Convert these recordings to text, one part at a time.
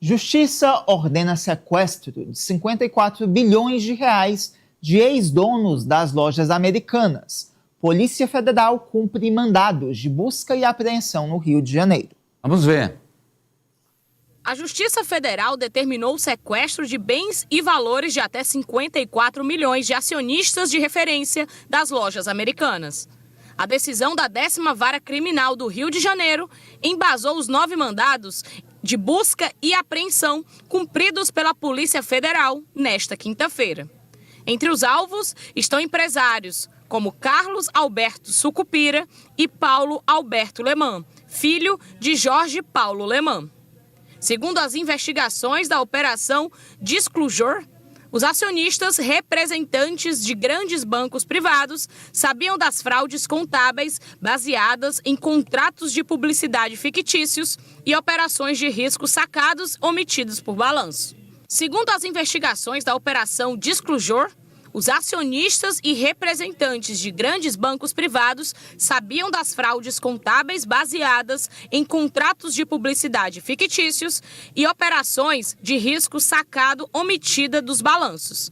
Justiça ordena sequestro de 54 bilhões de reais de ex-donos das lojas Americanas. Polícia Federal cumpre mandados de busca e apreensão no Rio de Janeiro. Vamos ver. A Justiça Federal determinou o sequestro de bens e valores de até 54 milhões de acionistas de referência das lojas Americanas. A decisão da 10ª Vara Criminal do Rio de Janeiro embasou os 9 mandados de busca e apreensão cumpridos pela Polícia Federal nesta quinta-feira. Entre os alvos estão empresários como Carlos Alberto Sucupira e Paulo Alberto Leman, filho de Jorge Paulo Leman. Segundo as investigações da Operação Disclosure, os acionistas representantes de grandes bancos privados sabiam das fraudes contábeis baseadas em contratos de publicidade fictícios e operações de risco sacados omitidos por balanço. Segundo as investigações da Operação Disclosure, os acionistas e representantes de grandes bancos privados sabiam das fraudes contábeis baseadas em contratos de publicidade fictícios e operações de risco sacado omitida dos balanços.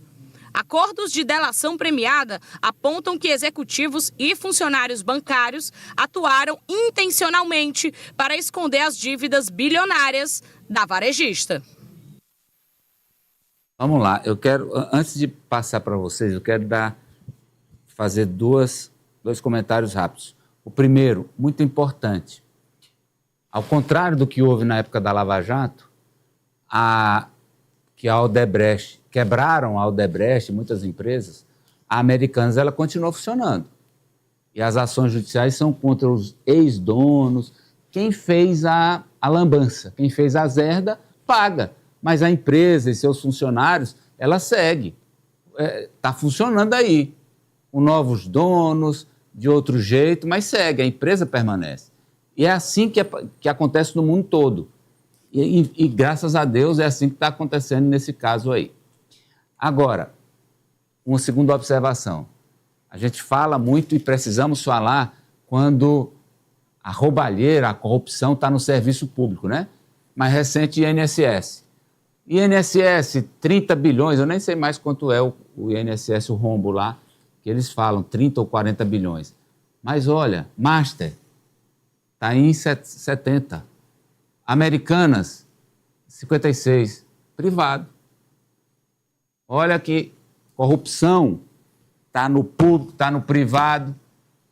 Acordos de delação premiada apontam que executivos e funcionários bancários atuaram intencionalmente para esconder as dívidas bilionárias da varejista. Vamos lá, eu quero, antes de passar para vocês, eu quero fazer dois comentários rápidos. O primeiro, muito importante, ao contrário do que houve na época da Lava Jato, que a Odebrecht, quebraram a Odebrecht, muitas empresas, a Americanas ela continua funcionando. E as ações judiciais são contra os ex-donos, quem fez a lambança, quem fez a zerda, paga. Mas a empresa e seus funcionários, ela segue. Está funcionando aí. Com novos donos, de outro jeito, mas segue, a empresa permanece. E é assim que acontece no mundo todo. E graças a Deus é assim que está acontecendo nesse caso aí. Agora, uma segunda observação. A gente fala muito e precisamos falar quando a roubalheira, a corrupção está no serviço público, né? Mais recente, INSS. INSS, 30 bilhões, eu nem sei mais quanto é o INSS, o rombo lá, que eles falam, 30 ou 40 bilhões. Mas olha, Master, está em 70. Americanas, 56, privado. Olha que corrupção está no público, está no privado,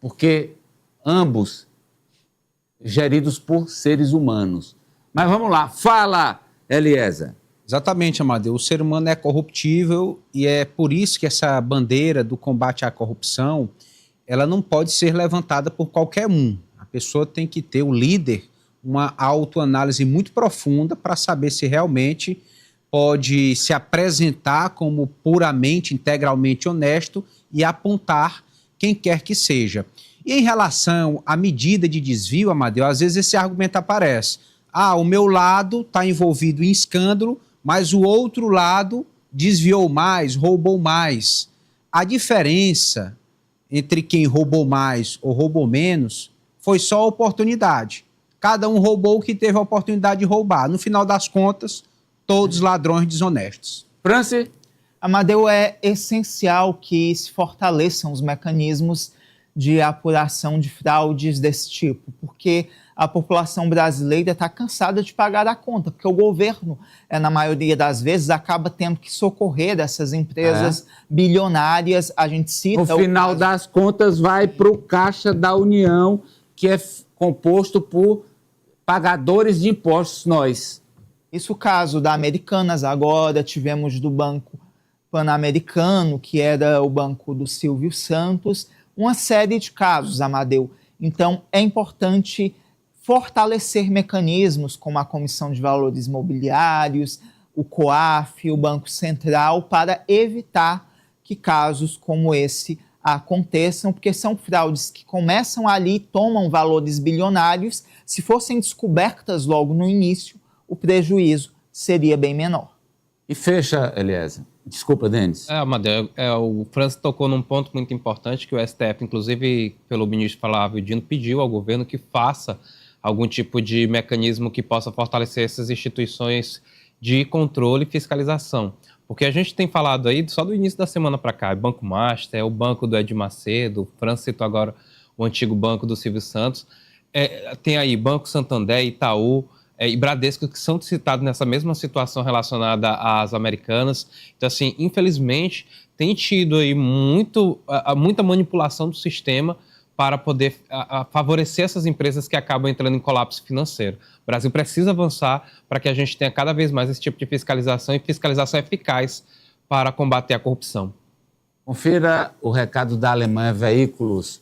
porque ambos geridos por seres humanos. Mas vamos lá, fala, Eliezer. Exatamente, Amadeu. O ser humano é corruptível e é por isso que essa bandeira do combate à corrupção, ela não pode ser levantada por qualquer um. A pessoa tem que ter, o líder, uma autoanálise muito profunda para saber se realmente pode se apresentar como puramente, integralmente honesto e apontar quem quer que seja. E em relação à medida de desvio, Amadeu, às vezes esse argumento aparece. O meu lado está envolvido em escândalo, mas o outro lado desviou mais, roubou mais. A diferença entre quem roubou mais ou roubou menos foi só a oportunidade. Cada um roubou o que teve a oportunidade de roubar. No final das contas, todos ladrões desonestos. Franci? Amadeu, é essencial que se fortaleçam os mecanismos de apuração de fraudes desse tipo, porque a população brasileira está cansada de pagar a conta, porque o governo, na maioria das vezes, acaba tendo que socorrer essas empresas bilionárias. A gente cita... No final das contas, vai para o Caixa da União, que é composto por pagadores de impostos, nós. Isso o caso da Americanas, agora tivemos do Banco Pan-Americano, que era o banco do Silvio Santos, uma série de casos, Amadeu. Então, é importante fortalecer mecanismos como a Comissão de Valores Mobiliários, o COAF, o Banco Central, para evitar que casos como esse aconteçam, porque são fraudes que começam ali, tomam valores bilionários. Se fossem descobertas logo no início, o prejuízo seria bem menor. E fecha, Eliezer. Desculpa, Denis. Amadeu, o Francis tocou num ponto muito importante que o STF, inclusive pelo ministro Flávio Dino, pediu ao governo que faça algum tipo de mecanismo que possa fortalecer essas instituições de controle e fiscalização. Porque a gente tem falado aí, só do início da semana para cá, Banco Master, o banco do Edir Macedo, o França citou agora o antigo banco do Silvio Santos, tem aí Banco Santander, Itaú e Bradesco, que são citados nessa mesma situação relacionada às americanas. Então, assim, infelizmente, tem tido aí muita manipulação do sistema para poder favorecer essas empresas que acabam entrando em colapso financeiro. O Brasil precisa avançar para que a gente tenha cada vez mais esse tipo de fiscalização e fiscalização eficaz para combater a corrupção. Confira o recado da Alemanha Veículos.